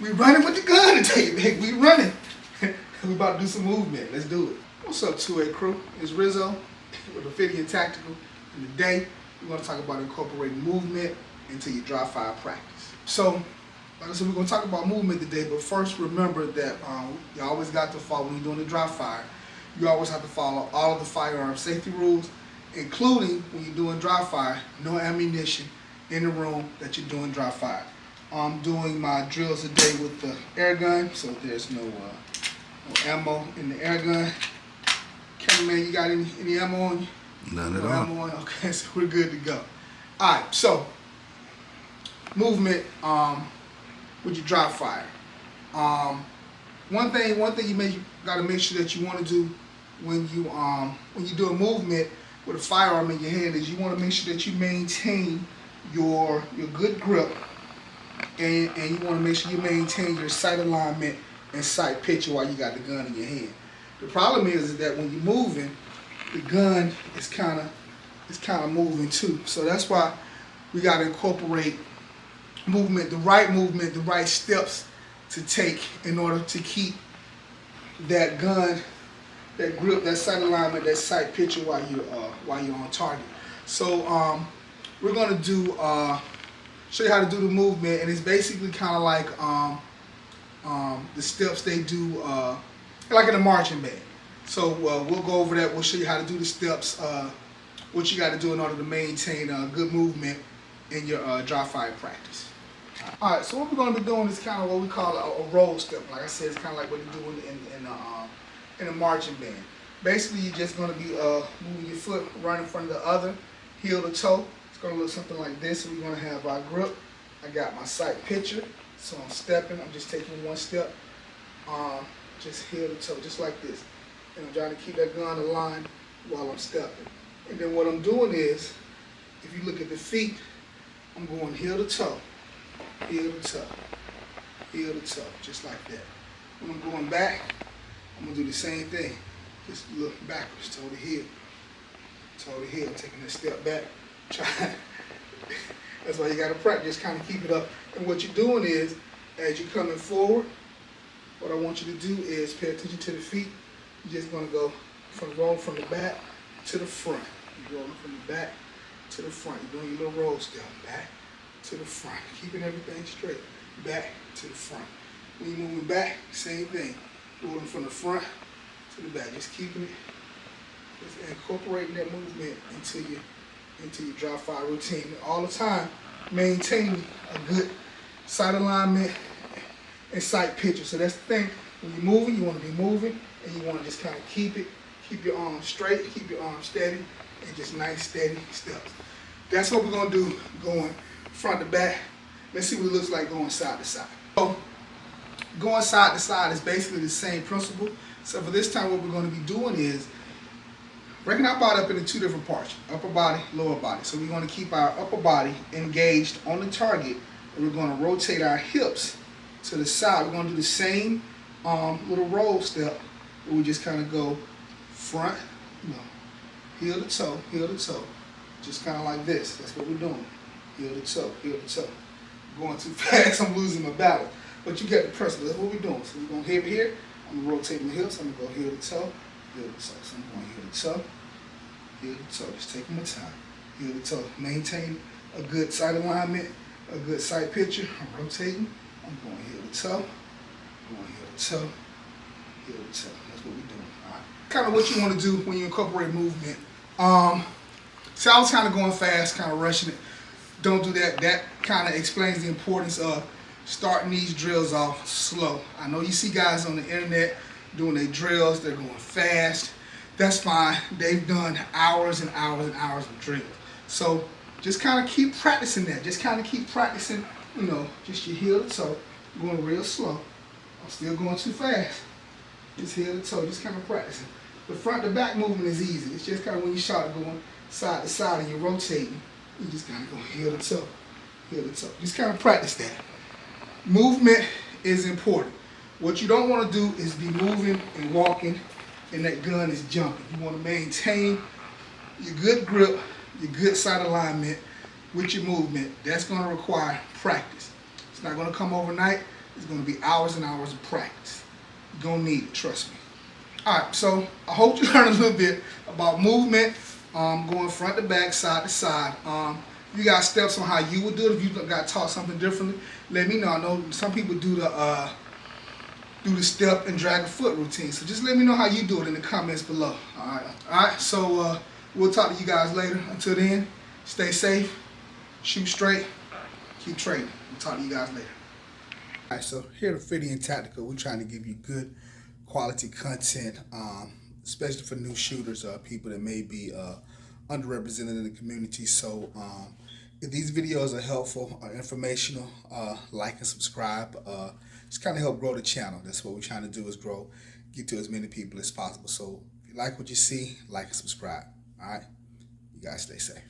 We running with the gun today, baby. We running. We about to do some movement. Let's do it. What's up, 2A crew? It's Rizzo with Affinity and Tactical. And today, we're going to talk about incorporating movement into your dry fire practice. So, like I said, we're going to talk about movement today, but first remember that you always got to follow, when you're doing the dry fire, you always have to follow all of the firearm safety rules, including when you're doing dry fire, no ammunition in the room that you're doing dry fire. I'm doing my drills today with the air gun, so there's no ammo in the air gun. Cameraman, you got any ammo on you? None at No all. ammo on? Okay, so we're good to go. All right, so movement with your dry fire. One thing you gotta make sure that you want to do when you do a movement with a firearm in your hand is you want to make sure that you maintain your good grip, and you want to make sure you maintain your sight alignment and sight picture while you got the gun in your hand. The problem is that when you're moving, the gun is kind of moving too. So that's why we got to incorporate movement, the right steps to take in order to keep that gun, that grip, that sight alignment, that sight picture while you're on target. So we're gonna show you how to do the movement, and it's basically kind of like the steps they do like in a marching band. So we'll go over that. We'll show you how to do the steps, what you got to do in order to maintain good movement in your dry fire practice. All right, so what we're going to be doing is kind of what we call a roll step. Like I said, it's kind of like what you do in a marching band. Basically, you're just going to be moving your foot right in front of the other, heel to toe. It's going to look something like this. So we're going to have our grip. I got my sight picture, so I'm stepping. I'm just taking one step, just heel to toe, just like this. And I'm trying to keep that gun aligned while I'm stepping. And then what I'm doing is, if you look at the feet, I'm going heel to toe, heel to toe, heel to toe, just like that. When I'm going back, I'm going to do the same thing. Just look backwards, toe to heel, taking a step back. That's why you got to practice, just kind of keep it up. And what you're doing is, as you're coming forward, what I want you to do is pay attention to the feet. You're just going to go rolling from the back to the front. You're rolling from the back to the front. You're doing your little roll step, back to the front, keeping everything straight, back to the front. When you're moving back, same thing, rolling from the front to the back, just keeping it, just incorporating that movement into your dry fire routine all the time, maintaining a good sight alignment and sight picture. So that's the thing, when you're moving, you want to be moving, and you want to just kind of keep your arms straight, keep your arms steady, and just nice steady steps. That's what we're going to do, going front to back. Let's see what it looks like going side to side. So going side to side is basically the same principle. So for this time, what we're going to be doing is breaking our body up into two different parts, upper body, lower body. So we're going to keep our upper body engaged on the target, and we're going to rotate our hips to the side. We're going to do the same little roll step, where we just kind of go front, heel to toe, just kind of like this. That's what we're doing. Heel to toe, heel to toe. Going too fast, I'm losing my balance. But you get the principle. That's what we're doing. So we're going here. I'm going to rotate my hips. I'm going to go heel to toe, heel to toe. So I'm going heel to toe, heel to toe. Just taking my time. Heel to toe. Maintain a good sight alignment, a good sight picture. I'm rotating. I'm going heel to toe, going heel to toe, heel to toe. That's what we're doing. All right. Kind of what you want to do when you incorporate movement. So I was kind of going fast, kind of rushing it. Don't do that. That kind of explains the importance of starting these drills off slow. I know you see guys on the internet doing their drills, they're going fast. That's fine. They've done hours and hours and hours of drills. So just kind of keep practicing that. Just kind of keep practicing, just your heel to toe, going real slow. I'm still going too fast. Just heel to toe, just kind of practicing. The front to back movement is easy. It's just kind of when you start going side to side and you're rotating, you just kind of go heel to toe, heel to toe. Just kind of practice that. Movement is important. What you don't want to do is be moving and walking and that gun is jumping. You want to maintain your good grip, your good sight alignment with your movement. That's going to require practice. It's not going to come overnight. It's going to be hours and hours of practice. You're going to need it, trust me. Alright, so I hope you learned a little bit about movement, going front to back, side to side. You got steps on how you would do it. If you got taught something differently, let me know. I know some people do the step and drag a foot routine. So just let me know how you do it in the comments below. Alright, so we'll talk to you guys later. Until then, stay safe, shoot straight, keep training. We'll talk to you guys later. Alright, so here at Fitty and Tactical, we're trying to give you good quality content, especially for new shooters, people that may be underrepresented in the community. So if these videos are helpful or informational, like and subscribe. Just kind of help grow the channel. That's what we're trying to do, is grow, get to as many people as possible. So if you like what you see, like and subscribe. All right, you guys stay safe.